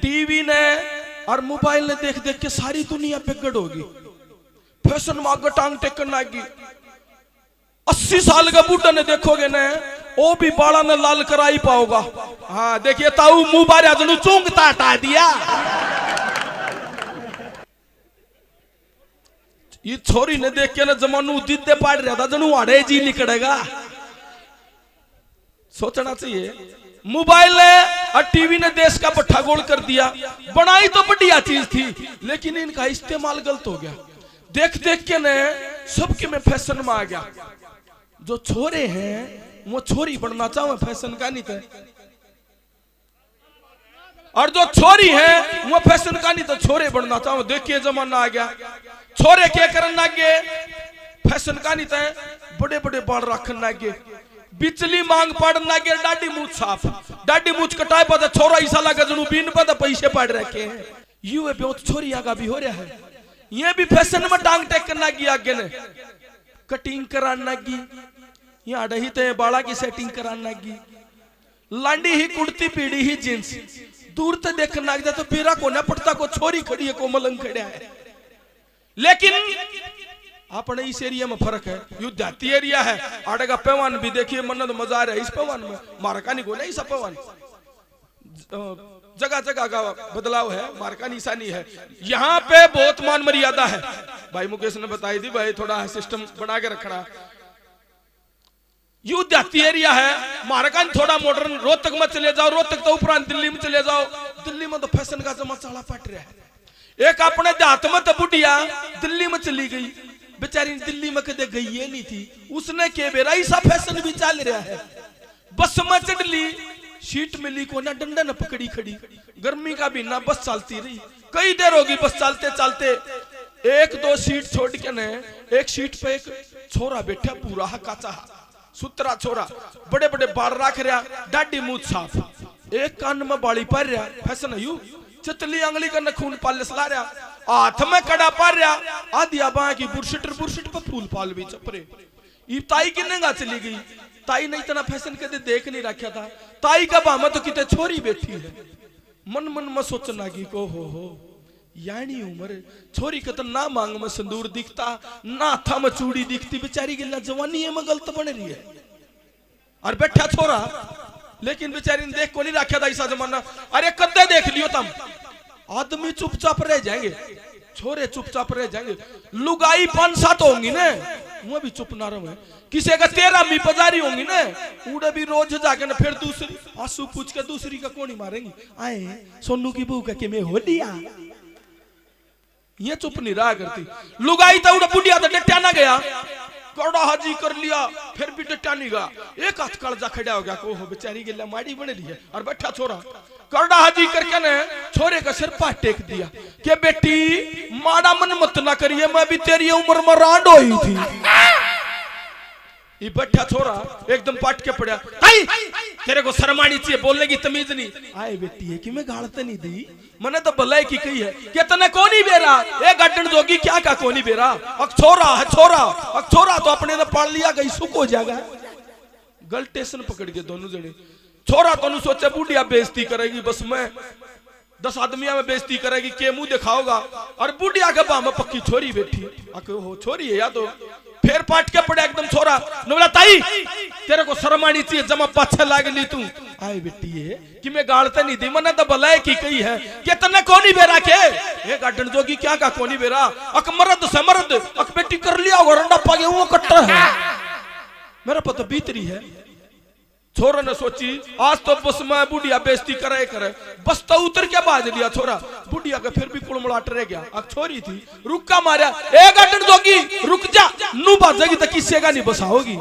TV ने और mobile ने देख देख के सारी दुनिया बिगड़ होगी। फैशन में टांग टेकन लगी। 80 साल का बूढ़ा ने देखोगे ना, वो भी बाड़ा ने लाल कराई पाओगा। हाँ देखिए ताऊ मुंह बारे जनू चूंगता हटा दिया। ये छोरी ने देख के ना जमानू दीदे पाड़ रहा था, जनू आड़े जी निकलेगा। सोचना चाहिए। मोबाइल ने और टीवी ने देश का पट्टा गोल कर दिया। बनाई तो बढ़िया चीज थी, लेकिन इनका इस्तेमाल गलत हो गया। देख देख के ने सबके में फैशन में आ गया। जो छोरे हैं वो छोरी बनना चाहो फैशन का नहीं थे, और जो छोरी है वो फैशन का नहीं तो छोरे बनना चाहो। देखिए जमाना आ गया, छोरे क्या करना लगे, फैशन का नहीं थे, बड़े बड़े बाल रखने लगे, बिचली मांग पड़ना लगे, डाडी मूछ साफ, डाडी मूछ कटाए पता छोरा ऐसा लगा जनू बीन पता पैसे पड़ रखे हैं। यू है बहुत छोरी आगा भी हो रहा है। ये भी फैशन में टांग टेक करना लगी, आगे ने कटिंग कराना लगी, यहाँ डही तो बाड़ा की सेटिंग कराना लगी, लांडी ही कुर्ती पीड़ी ही जींस, दूर तक देखना लग जाए तो पेरा को न पड़ता को छोरी खड़ी है को मलंग खड़ा है। लेकिन अपने इस एरिया में फर्क है, युद्धाती एरिया है। आड़े का पैवान भी देखिए, मन तो मजा आ रहा है इस पैवान में, मारका नहीं बोला इस पैवान, जगह जगह का बदलाव है, मारका निशानी है। यहाँ पे बहुत मान मर्यादा है। भाई मुकेश ने बताई थी भाई थोड़ा सिस्टम बना के रखना। युद्धाती एरिया है, मारका थोड़ा मॉडर्न। रोहतक में चले जाओ, रोहतक तो उपरांत दिल्ली में चले जाओ, दिल्ली में तो फैशन का जमा चाला पट रहा है। एक अपने देहात में तो बुढ़िया दिल्ली में चली गई, बेचारी दिल्ली में कदे गई ये नहीं थी, उसने के बेरा ऐसा फैशन भी चल रहा है। बस में चढ़ ली, सीट मिली को ना, डंडा न पकड़ी खड़ी, गर्मी का भी ना, बस चलती रही। कई देर होगी बस चलते चलते, एक दो सीट छोड़ के ने एक सीट पे एक छोरा बैठा, पूरा काचा सुतरा छोरा, बड़े बड़े बाल रख रहा, डाडी मूछ साफ, एक कान में बाली पर रहा, फैशन है यू, चतली अंगली का नखून पालिस ला रहा, हाथ में कड़ा पार रहा, आधी बाह की बुरशट पर फूल पाल भी चपरे। ये ताई की नंगा चली गई, ताई ने इतना फैशन कदे देख नहीं रखा था। ताई का बाह में तो कितने छोरी बैठी है। मन मन में सोचना की को हो यानी उम्र छोरी का तो ना मांग में संदूर दिखता, ना था में चूड़ी दिखती, बेचारी की जवानी में गलत बन रही है। और बैठा छोरा, लेकिन बेचारी ने देख को नहीं रखा था ऐसा जमाना। अरे कद्दे देख लियो तुम, आदमी चुपचाप रह जाएंगे, छोरे चुपचाप रह जाएंगे। लुगाई 5-7 होंगी ना, वो भी चुप ना रहे। किसी का 13 मी पजारी होंगी ना, उड़े भी रोज जाके ना, फिर दूसरी आंसू पूछ के दूसरी का कौन ही मारेंगी। आए सोनू की बहू का के मैं हो लिया, ये चुप नहीं रहा करती। लुगाई तो उड़ा बुढ़िया तो डटा ना गया, कौड़ा हाजी कर लिया, फिर भी डटा नहीं गया। एक हाथ कलजा खड़ा हो गया को हो बेचारी के माड़ी बन रही है। और बैठा छोरा करड़ा हाजी करके ने छोरे का सिर पा टेक दिया कि बेटी माड़ा मन मत ना करिए, मैं भी तेरी उम्र में रांड हुई थी। ये बैठा छोरा एकदम पाट के पड़ा, तेरे को शर्म आनी चाहिए, बोलने की तमीज नहीं। आए बेटी है कि मैं गाड़ते नहीं दी, मैंने तो भलाई की कही है कि तने कोनी बेरा, एक गार्डन जोगी क्या का कोनी बेरा, अक छोरा है छोरा, अक छोरा तो अपने ने पाल लिया गई सुख हो जाएगा। गल स्टेशन पकड़ के दोनों जने, छोरा तो सोचे बुढ़िया बेइज्जती करेगी, बस मैं 10 आदमिया में बेइज्जती करेगी, के मुंह दिखाओगा। और बुढ़िया के बाह में पक्की छोरी बैठी, हो छोरी है या तो फिर पाट के पड़े एकदम छोरा ने बोला ताई तेरे को शर्म आनी चाहिए, जमा पाछे लाग ली तू। आए बेटी है कि मैं गाड़ते नहीं दी, मैंने तो भलाई की कही है कि तने कोनी बेरा के, ये गार्डन जोगी क्या का कोनी बेरा, अक मर्द से मर्द, अक बेटी कर लिया वरंडा पागे वो कट्टा है, मेरा पता बीतरी है। छोरा ने सोची आज तो बस मैं बुढ़िया बेइज्जती करे, बस तो उतर के बाज लिया छोरा, बुढ़िया का फिर भी कुड़मुड़ाट रह गया। अब छोरी थी रुका मारा, ए गार्डन जोगी रुक जा, नू बाजेगी तो किसी का नहीं बसाओगी।